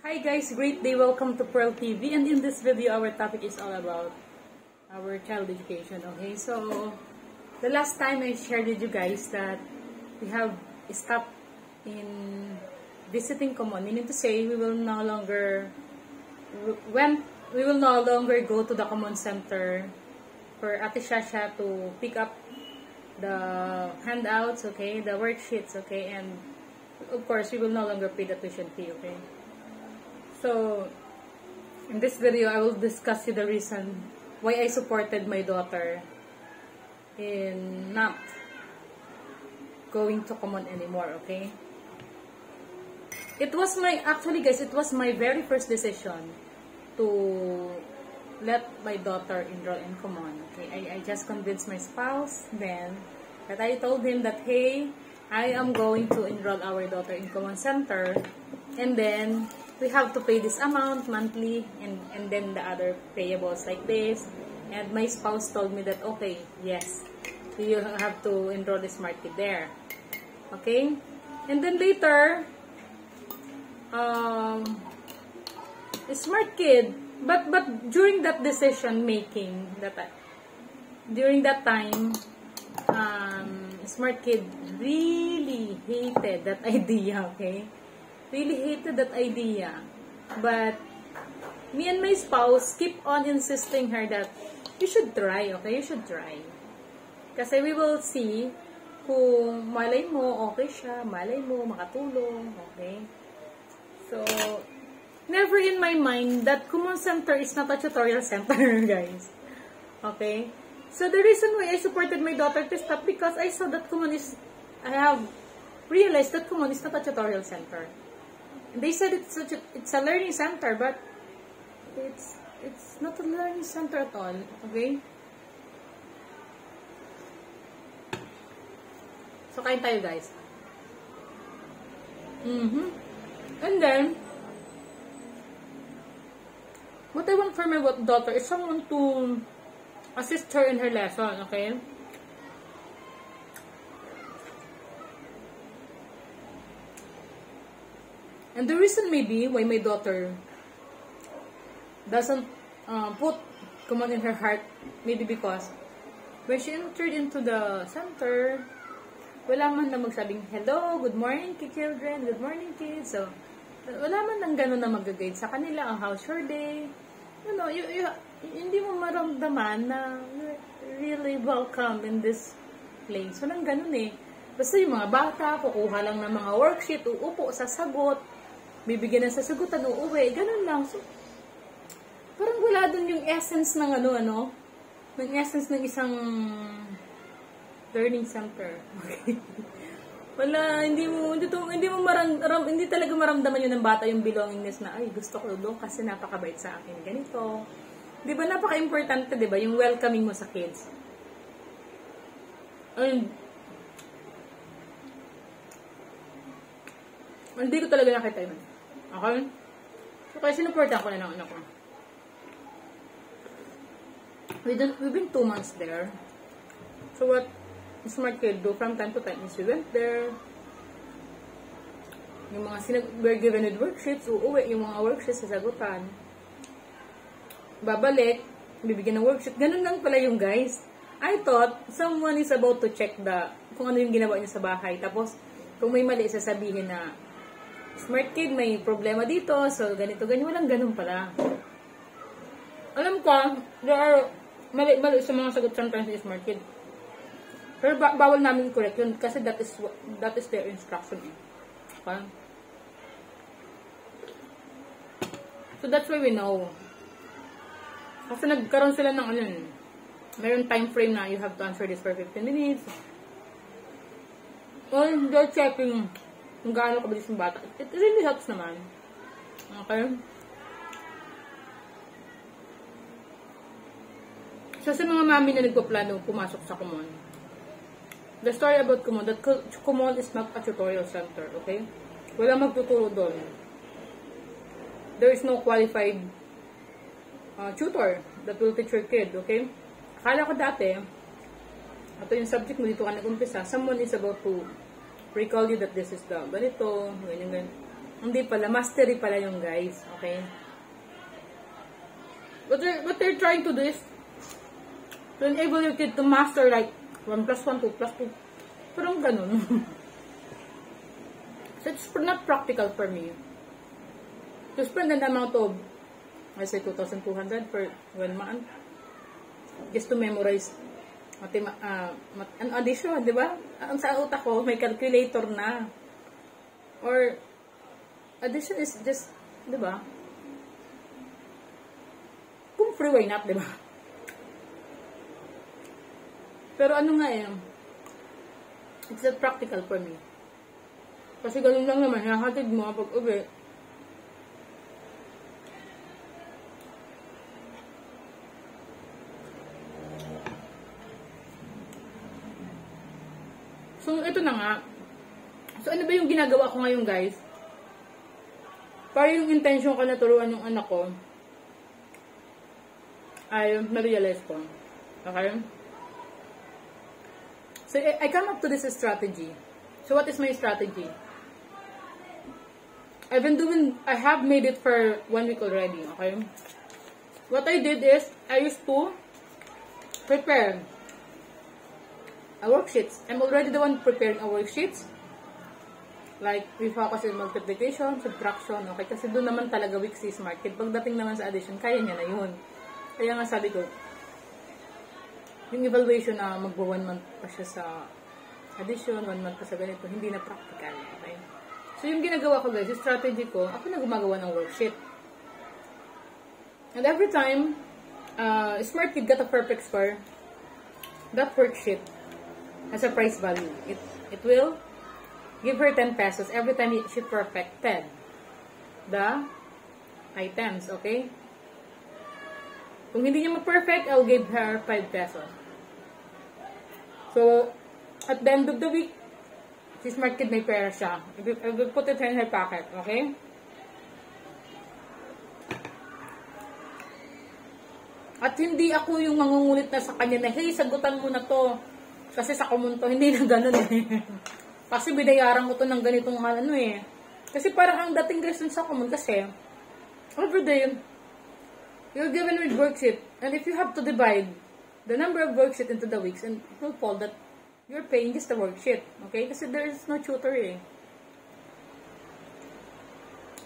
Hi guys, great day. Welcome to Pearl TV, and in this video our topic is all about our child education. Okay, so the last time I shared with you guys that we have stopped in visiting Kumon, meaning to say we will no longer go to the Kumon Center for Ate Shasha to pick up the handouts, okay, the worksheets, okay, and of course we will no longer pay the tuition fee, okay. So, in this video, I will discuss the reason why I supported my daughter in not going to Kumon anymore, okay? It was it was my very first decision to let my daughter enroll in Kumon, okay? I just convinced my spouse then that I told him that, hey, I am going to enroll our daughter in Kumon Center, and then we have to pay this amount monthly, and then the other payables like this. And my spouse told me that, okay, yes, you have to enroll the Smart Kid there. Okay? And then later, Smart Kid, but during that decision making, during that time, Smart Kid really hated that idea, okay? Really hated that idea. But me and my spouse keep on insisting her that you should try, okay? You should try. Kasi we will see kung malay mo, okay siya, malay mo, makatulong, okay? So, never in my mind that Kumon Center is not a tutorial center, guys. Okay? So, the reason why I supported my daughter to stop, because I saw that I have realized that Kumon is not a tutorial center. They said it's a learning center, but it's not a learning center at all, okay? So, kain tayo, guys. And then, what I want for my daughter is someone to assist her in her lesson, okay? And the reason maybe why my daughter doesn't put Kumon in her heart, maybe because when she entered into the center, wala man na magsabing, hello, good morning children, good morning kids. So, wala man nang gano'n na mag-guide sa kanila, how's your day? You know, hindi mo maramdaman na really welcome in this place. Walang gano'n eh. Basta yung mga bata, kukuha lang ng mga worksheet, uupo, sasagot, bibigyan ng sasagutan, uuwi, ganun lang. So, parang wala dun yung essence ng ng essence ng isang learning center. Okay? Wala, hindi talaga maramdaman yun ng bata yung belongingness na, ay, gusto ko doon kasi napakabait sa akin. Ganito. Di ba, napaka-importante, di ba, yung welcoming mo sa kids. And, hindi ko talaga nakita yun. Okay? So, kaya sinuportan ko na ng anak ko. We've been 2 months there. So, what Smart Kid do from time to time is we went there. Yung mga we're given with worksheets, uuwi yung mga worksheets sasagutan. Babalik, bibigyan ng worksheet. Ganun lang pala yung guys. I thought someone is about to check kung ano yung ginawa niya sa bahay. Tapos, kung may mali, sasabihin na, Smart Kid, may problema dito, so ganito, ganyan. Walang ganun pala. Alam ko, there are mali sa mga sagot sometimes ni Smart Kid. Pero bawal namin i-correct yun kasi that is their instruction eh. Okay? So that's why we know. Kasi nagkaroon sila ng mayroon time frame na you have to answer this for 15 minutes. Well, they're checking kung gaano kabilis yung bata. It really helps naman. Okay? So, sa mga mami na nagpaplano pumasok sa Kumon, the story about Kumon, that Kumon is not a tutorial center, okay? Wala magtuturo doon. There is no qualified tutor that will teach your kid, okay? Akala ko dati, ito yung subject mo, dito ka nag-umpisa, someone is about to recall you that this is the ganito, ganyan, ganyan. Hindi pala, mastery pala yung guys. Okay? What they're trying to do is to enable your kid to master like 1 plus 1, 2 plus 2. Parang ganun. So it's not practical for me. To spend an amount of, I say 2,200 per 1 month just to memorize an addition, di ba? Ang sa utak ko, may calculator na. Or, addition is just, di ba? Kung free, why not, di ba? Pero ano nga it's not practical for me. Kasi ganun lang naman, nakatid mo pag uwi. So, ito na nga. So, ano ba yung ginagawa ko ngayon, guys? Para yung intention ko na turuan yung anak ko, ay na-realize ko. Okay? So, I come up to this strategy. So, what is my strategy? I have made it for 1 week already, okay? What I did is, I used to prepare a worksheets. I'm already the one preparing a worksheets. Like, we focus on multiplication, subtraction, okay? Kasi doon naman talaga weak si Smart Kid. Pagdating naman sa addition, kaya niya na yun. Kaya nga sabi ko, yung evaluation na magbo 1 month pa siya sa addition, 1 month pa sa ganito, hindi na practical, okay? So, yung ginagawa ko guys, yung strategy ko, ako na gumagawa ng worksheet. And every time, Smart Kid got a perfect score, that worksheet has a price value. It will give her 10 pesos every time she perfected the items, okay? Kung hindi niya ma-perfect, I'll give her 5 pesos. So, at the end of the week, si Smart Kid may pera siya. I will put it in her pocket, okay? At hindi ako yung mangungulit na sa kanya na, hey, sagutan mo na to. Kasi sa common to, hindi na ganun eh. Kasi binayaran mo to ng ganitong ano eh. Kasi parang ang dating guys sa common kasi, every day, you're given with worksheet. And if you have to divide the number of worksheet into the weeks, and it will fall that you're paying just the worksheet. Okay? Kasi there is no tutor eh.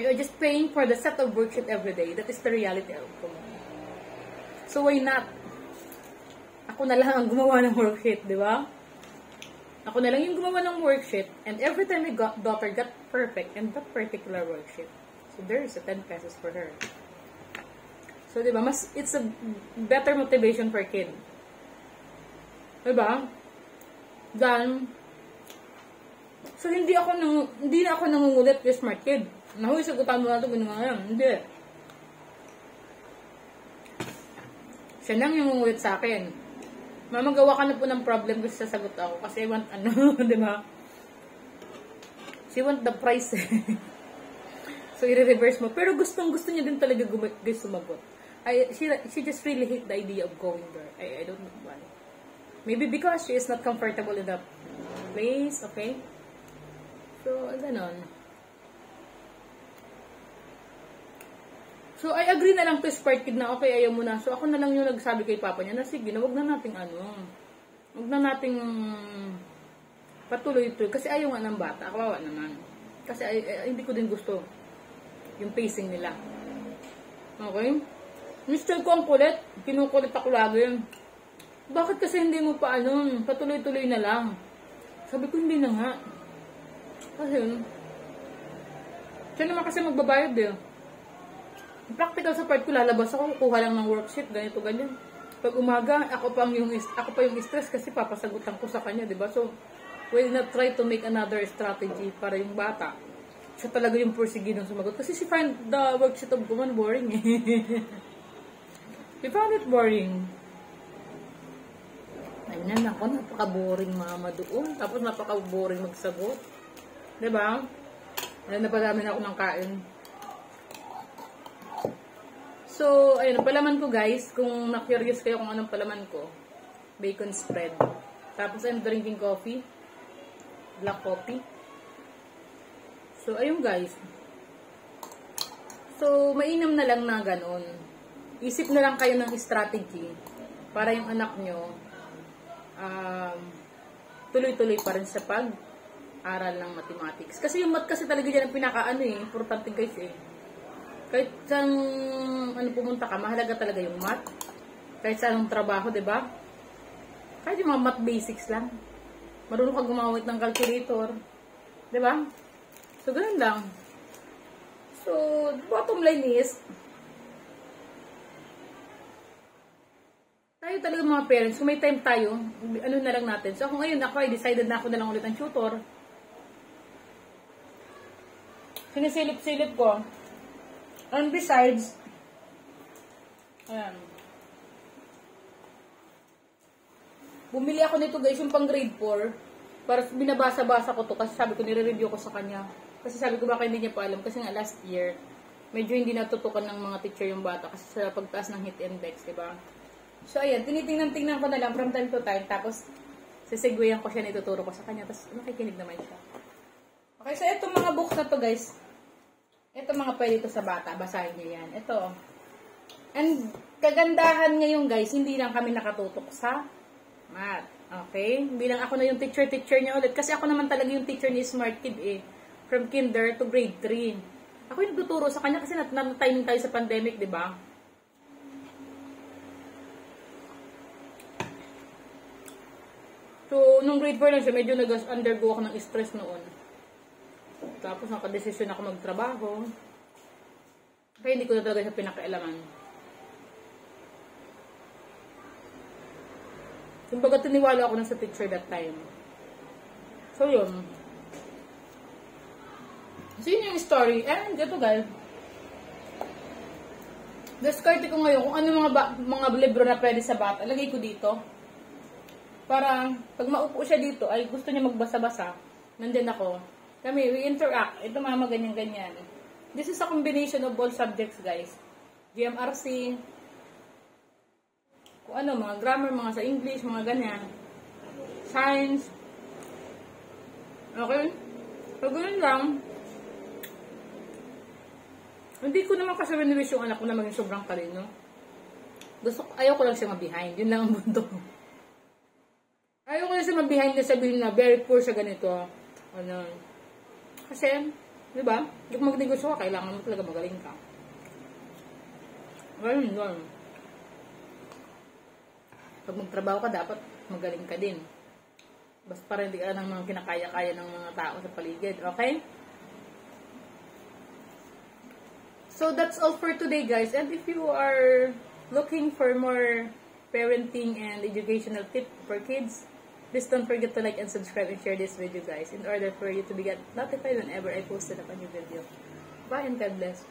You're just paying for the set of worksheet every day. That is the reality of common. So why not? Ako na lang ang gumawa ng worksheet, di ba? Ako na lang yung gumawa ng worksheet, and every time my daughter got perfect in that particular worksheet, so there is a 10 pesos for her. So, di ba, it's a better motivation for kid. Di ba? Then, so hindi na ako nangungulit with Smart Kid. Nahuwi, sagutan mo na ito, ganun nga yan. Hindi. Siya nang yung nangungulit sa akin. Mamagawa ka na po ng problem kasi sasagot ako. Kasi I want di ba? She want the price. So, i-reverse mo. Pero gusto niya din talaga sumagot. She just really hate the idea of going there. I don't know why. Maybe because she is not comfortable in the place, okay? So, ganon. So, I agree na lang to Smart Kid na okay, ayaw mo na. So, ako na lang yung nagsabi kay Papa niya na sige, wag na nating wag na nating patuloy ito. Kasi ayaw nga ng bata. Kawawa naman. Kasi hindi ko din gusto yung pacing nila. Okay? Mr. ko ang kulit. Kinukulit ako lagi. Bakit kasi hindi mo pa patuloy-tuloy na lang? Sabi ko, hindi na nga. Kasi, siya naman kasi magbabayad eh. Practical sa part ko, lalabas ako, kukuha lang ng worksheet, ganito, ganyan. Pag umaga, ako pa yung stress kasi papasagutan ko sa kanya, di ba? So, we'll not try to make another strategy para yung bata. Siya talaga yung porsigidong sumagot. Kasi she find the worksheet of Kuman boring eh. She found it boring. Ayun ako, napaka-boring mama doon. Tapos napaka-boring magsagot. Di ba? Ayun, napadami na ako ng kain. So, ayun, palaman ko guys, kung na-curious kayo kung anong palaman ko, bacon spread. Tapos, I'm drinking coffee, black coffee. So, ayun guys, So, mainam na lang na ganun. Isip na lang kayo ng strategy para yung anak nyo tuloy-tuloy pa rin sa pag-aral ng mathematics. Kasi yung math kasi talaga dyan ang importante guys eh. Kahit saan pumunta ka, mahalaga talaga yung math. Kahit sa anong trabaho, 'di ba? Kahit yung mga math basics lang. Marunong ka gumamit ng calculator, 'di ba? So ganoon lang. So, bottom line is tayo talaga mga parents, kung may time tayo, na lang natin. So, ako ngayon, I decided na ako na lang ulit ang tutor. Sinisilip-silip ko. And besides, ayan. Bumili ako nito guys, yung pang grade 4. Para binabasa-basa ko to kasi sabi ko, nire-review ko sa kanya. Kasi sabi ko baka hindi niya pa alam. Kasi nga last year, medyo hindi natutukan ng mga teacher yung bata kasi sa pagtaas ng hit index, diba? So, ayan, tinitingnan-tingnan ko na lang from time to time. Tapos, sisegwayan ko siya, nituturo ko sa kanya. Tapos, nakikinig naman siya. Okay, so itong mga books na to guys. Ito mga pwede ito sa bata. Basahin niyo yan. Ito. And, kagandahan ngayon guys, hindi lang kami nakatutok sa math. Okay? Bilang ako na yung teacher niya ulit. Kasi ako naman talaga yung teacher ni Smart Kid eh. From kinder to grade 3. Ako yung nagtuturo sa kanya kasi nat-timing tayo sa pandemic, di ba? So, nung grade 4 lang siya, medyo nag-undergo ako ng stress noon. Tapos, nakadesisyon ako magtrabaho. Kaya hindi ko na talaga siya pinakailaman. Kumbaga, tiniwala ako na sa teacher that time. So, yun. So, yun yung story. And, ito guys. Discarte ko ngayon kung ano mga libro na pwede sa bata. Lagay ko dito. Para, pag maupo siya dito, ay gusto niya magbasa-basa. Nandyan ako. Kami, we interact. Ito mama, ganyan-ganyan. This is a combination of all subjects, guys. GMRC, kung ano, mga grammar, mga sa English, mga ganyan. Science. Okay? So, ganun lang. Hindi ko naman kasi winiwish yung anak ko na maging sobrang talino. Ayaw ko lang siya ma-behind. Yun lang ang mundo. Ayaw ko na siya ma-behind na sabihin na very poor siya ganito. Ano. Kasi, di ba? Yung magnegosyo ka, kailangan mo talaga magaling ka. Ganun, ganun. Pag magtrabaho ka, dapat magaling ka din. Basta para hindi ka ng mga kinakaya-kaya ng mga tao sa paligid. Okay? So, that's all for today, guys. And if you are looking for more parenting and educational tips for kids, please don't forget to like and subscribe and share this video, guys, in order for you to be notified whenever I posted up a new video. Bye and God bless.